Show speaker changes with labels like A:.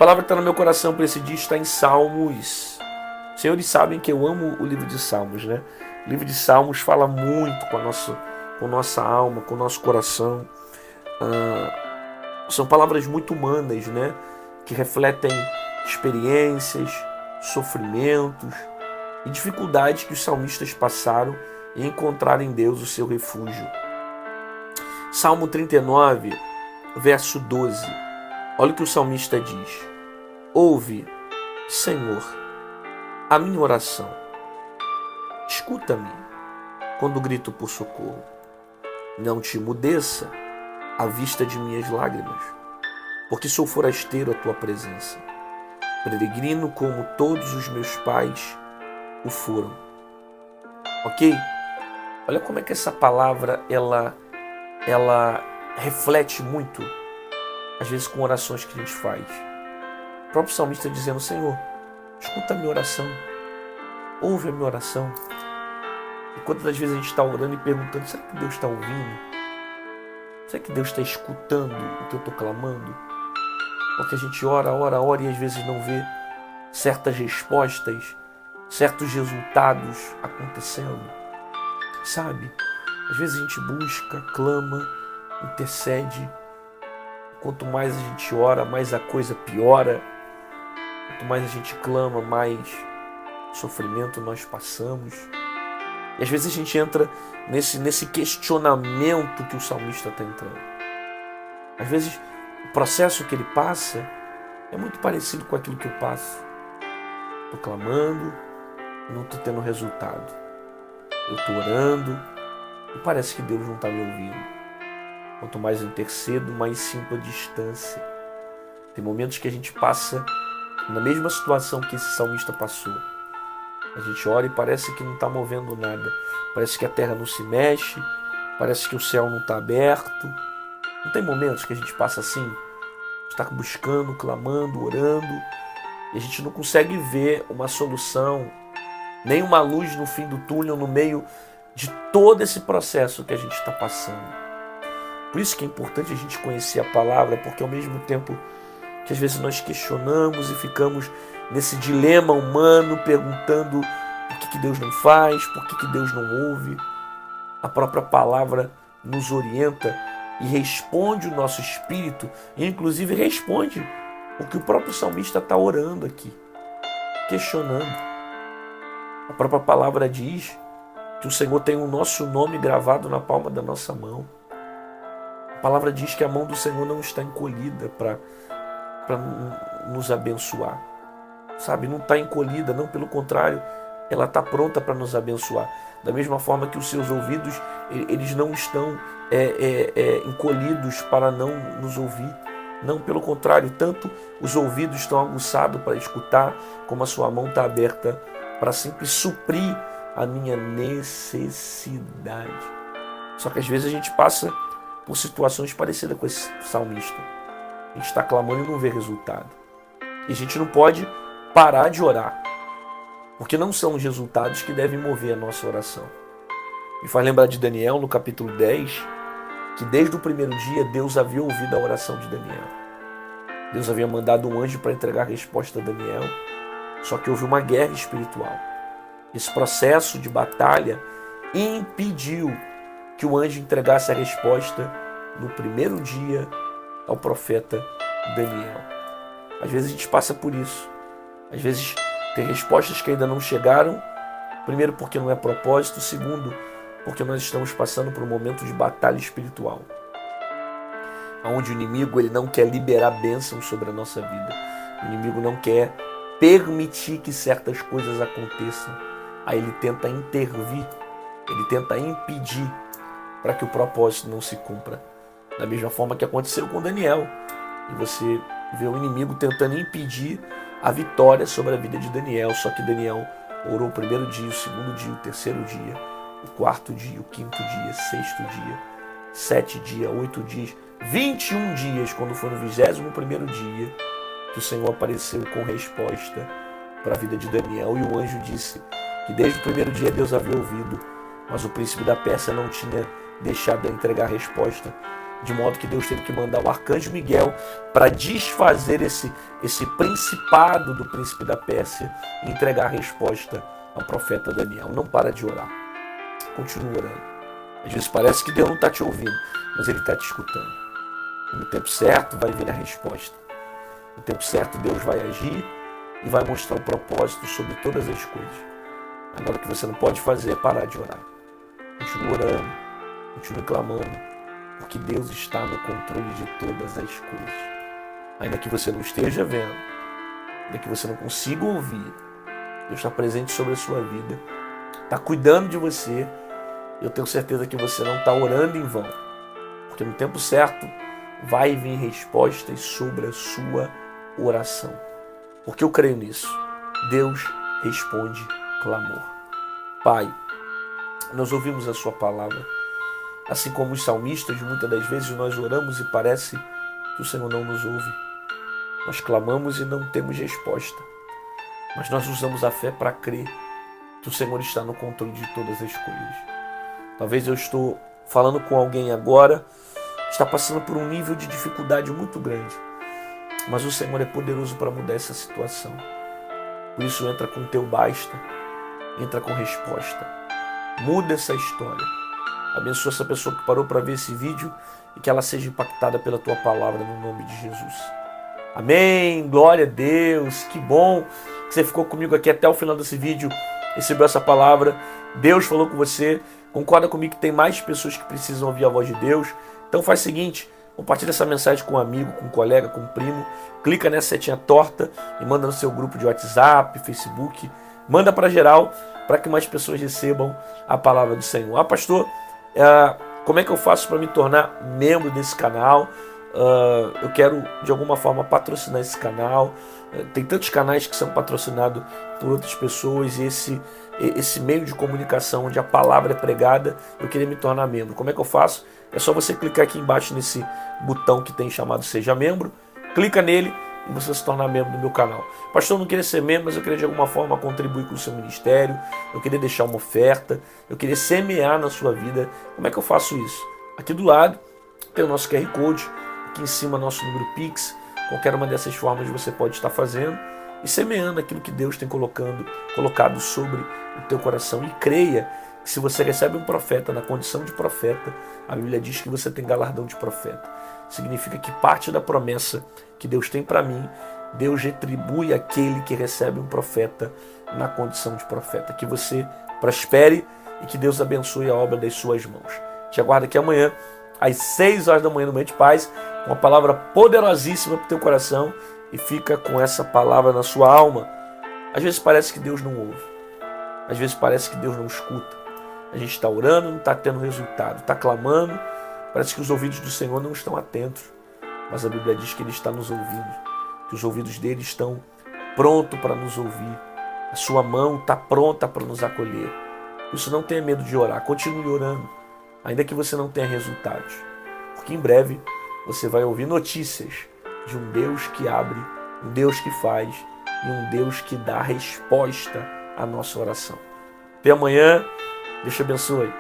A: palavra que está no meu coração para esse dia está em Salmos. Senhores sabem que eu amo o livro de Salmos, né? O livro de Salmos fala muito com nossa alma, com o nosso coração. São palavras muito humanas, né? Que refletem experiências, sofrimentos e dificuldades que os salmistas passaram e encontraram em Deus o seu refúgio. Salmo 39, verso 12. Olha o que o salmista diz. Ouve, Senhor, a minha oração. Escuta-me quando grito por socorro. Não te emudeça à vista de minhas lágrimas, porque sou forasteiro à tua presença. Peregrino como todos os meus pais o foram. Ok? Olha como é que essa palavra ela reflete muito, às vezes, com orações que a gente faz. O próprio salmista dizendo, Senhor, escuta a minha oração, ouve a minha oração. E quantas vezes a gente está orando e perguntando, será que Deus está ouvindo? Será que Deus está escutando o que eu estou clamando? Porque a gente ora e às vezes não vê certas respostas, certos resultados acontecendo. Sabe? Às vezes a gente busca, clama, intercede. Quanto mais a gente ora, mais a coisa piora. Quanto mais a gente clama, mais sofrimento nós passamos. E às vezes a gente entra nesse questionamento que o salmista está entrando. Às vezes o processo que ele passa é muito parecido com aquilo que eu passo. Estou clamando, não estou tendo resultado. Eu estou orando e parece que Deus não está me ouvindo. Quanto mais eu intercedo, mais sinto a distância. Tem momentos que a gente passa na mesma situação que esse salmista passou. A gente ora e parece que não está movendo nada. Parece que a terra não se mexe, parece que o céu não está aberto. Não tem momentos que a gente passa assim? A gente está buscando, clamando, orando, e a gente não consegue ver uma solução, nem uma luz no fim do túnel, no meio de todo esse processo que a gente está passando. Por isso que é importante a gente conhecer a palavra, porque ao mesmo tempo que às vezes nós questionamos e ficamos nesse dilema humano, perguntando por que Deus não faz, por que Deus não ouve, a própria palavra nos orienta e responde o nosso espírito, e inclusive responde o que o próprio salmista está orando aqui, questionando. A própria palavra diz que o Senhor tem o nosso nome gravado na palma da nossa mão. A palavra diz que a mão do Senhor não está encolhida para nos abençoar. Sabe, não está encolhida, não, pelo contrário, ela está pronta para nos abençoar. Da mesma forma que os seus ouvidos, eles não estão encolhidos para não nos ouvir. Não, pelo contrário, tanto os ouvidos estão aguçados para escutar, como a sua mão está aberta para sempre suprir a minha necessidade. Só que às vezes a gente passa por situações parecidas com esse salmista. A gente está clamando e não vê resultado. E a gente não pode parar de orar, porque não são os resultados que devem mover a nossa oração. Me faz lembrar de Daniel, no capítulo 10, que desde o primeiro dia Deus havia ouvido a oração de Daniel. Deus havia mandado um anjo para entregar a resposta a Daniel, só que houve uma guerra espiritual. Esse processo de batalha impediu que o anjo entregasse a resposta no primeiro dia ao profeta Daniel. Às vezes a gente passa por isso. Às vezes tem respostas que ainda não chegaram. Primeiro, porque não é propósito. Segundo, porque nós estamos passando por um momento de batalha espiritual, onde o inimigo ele não quer liberar bênçãos sobre a nossa vida. O inimigo não quer permitir que certas coisas aconteçam. Aí ele tenta intervir, ele tenta impedir para que o propósito não se cumpra. Da mesma forma que aconteceu com Daniel. E você vê o inimigo tentando impedir a vitória sobre a vida de Daniel. Só que Daniel orou o primeiro dia, o segundo dia, o terceiro dia, o quarto dia, o quinto dia, sexto dia, 7 dias, 8 dias, 21 dias, quando foi no 21º dia, que o Senhor apareceu com resposta para a vida de Daniel. E o anjo disse que desde o primeiro dia Deus havia ouvido, mas o príncipe da Pérsia não tinha deixado de entregar a resposta. De modo que Deus teve que mandar o arcanjo Miguel para desfazer esse principado do príncipe da Pérsia e entregar a resposta ao profeta Daniel. Não para de orar. Continua orando. Às vezes parece que Deus não está te ouvindo, mas Ele está te escutando. No tempo certo vai vir a resposta. No tempo certo Deus vai agir e vai mostrar o propósito sobre todas as coisas. Agora o que você não pode fazer é parar de orar. Continue orando, continue clamando, porque Deus está no controle de todas as coisas. Ainda que você não esteja vendo, ainda que você não consiga ouvir, Deus está presente sobre a sua vida, está cuidando de você. Eu tenho certeza que você não está orando em vão, porque no tempo certo vai vir respostas sobre a sua oração. Porque eu creio nisso. Deus responde clamor. Pai, nós ouvimos a sua palavra. Assim como os salmistas, muitas das vezes nós oramos e parece que o Senhor não nos ouve. Nós clamamos e não temos resposta. Mas nós usamos a fé para crer que o Senhor está no controle de todas as coisas. Talvez eu estou falando com alguém agora que está passando por um nível de dificuldade muito grande. Mas o Senhor é poderoso para mudar essa situação. Por isso entra com teu basta, entra com resposta. Muda essa história. Abençoa essa pessoa que parou para ver esse vídeo e que ela seja impactada pela tua palavra no nome de Jesus. Amém, glória a Deus, que bom que você ficou comigo aqui até o final desse vídeo, recebeu essa palavra, Deus falou com você, concorda comigo que tem mais pessoas que precisam ouvir a voz de Deus, então faz o seguinte, compartilha essa mensagem com um amigo, com um colega, com um primo, clica nessa setinha torta e manda no seu grupo de WhatsApp, Facebook, manda para geral, para que mais pessoas recebam a palavra do Senhor. Ah, pastor, como é que eu faço para me tornar membro desse canal? Eu quero de alguma forma patrocinar esse canal. Tem tantos canais que são patrocinados por outras pessoas e esse meio de comunicação onde a palavra é pregada, eu queria me tornar membro. Como é que eu faço? É só você clicar aqui embaixo nesse botão que tem chamado Seja Membro, clica nele e você se tornar membro do meu canal. Pastor, eu não queria ser membro, mas eu queria de alguma forma contribuir com o seu ministério, eu queria deixar uma oferta, eu queria semear na sua vida. Como é que eu faço isso? Aqui do lado tem o nosso QR Code, aqui em cima nosso número Pix. Qualquer uma dessas formas você pode estar fazendo e semeando aquilo que Deus tem colocado sobre o teu coração. E creia que se você recebe um profeta na condição de profeta, a Bíblia diz que você tem galardão de profeta. Significa que parte da promessa que Deus tem para mim, Deus retribui aquele que recebe um profeta na condição de profeta. Que você prospere e que Deus abençoe a obra das suas mãos. Te aguardo aqui amanhã, às 6 horas da manhã no Momento de Paz, uma palavra poderosíssima para o teu coração e fica com essa palavra na sua alma. Às vezes parece que Deus não ouve. Às vezes parece que Deus não escuta. A gente está orando, não está tendo resultado. Está clamando, parece que os ouvidos do Senhor não estão atentos. Mas a Bíblia diz que Ele está nos ouvindo. Que os ouvidos dele estão prontos para nos ouvir. A sua mão está pronta para nos acolher. Por isso não tenha medo de orar. Continue orando, ainda que você não tenha resultados. Porque em breve você vai ouvir notícias de um Deus que abre, um Deus que faz e um Deus que dá resposta à nossa oração. Até amanhã. Deus te abençoe.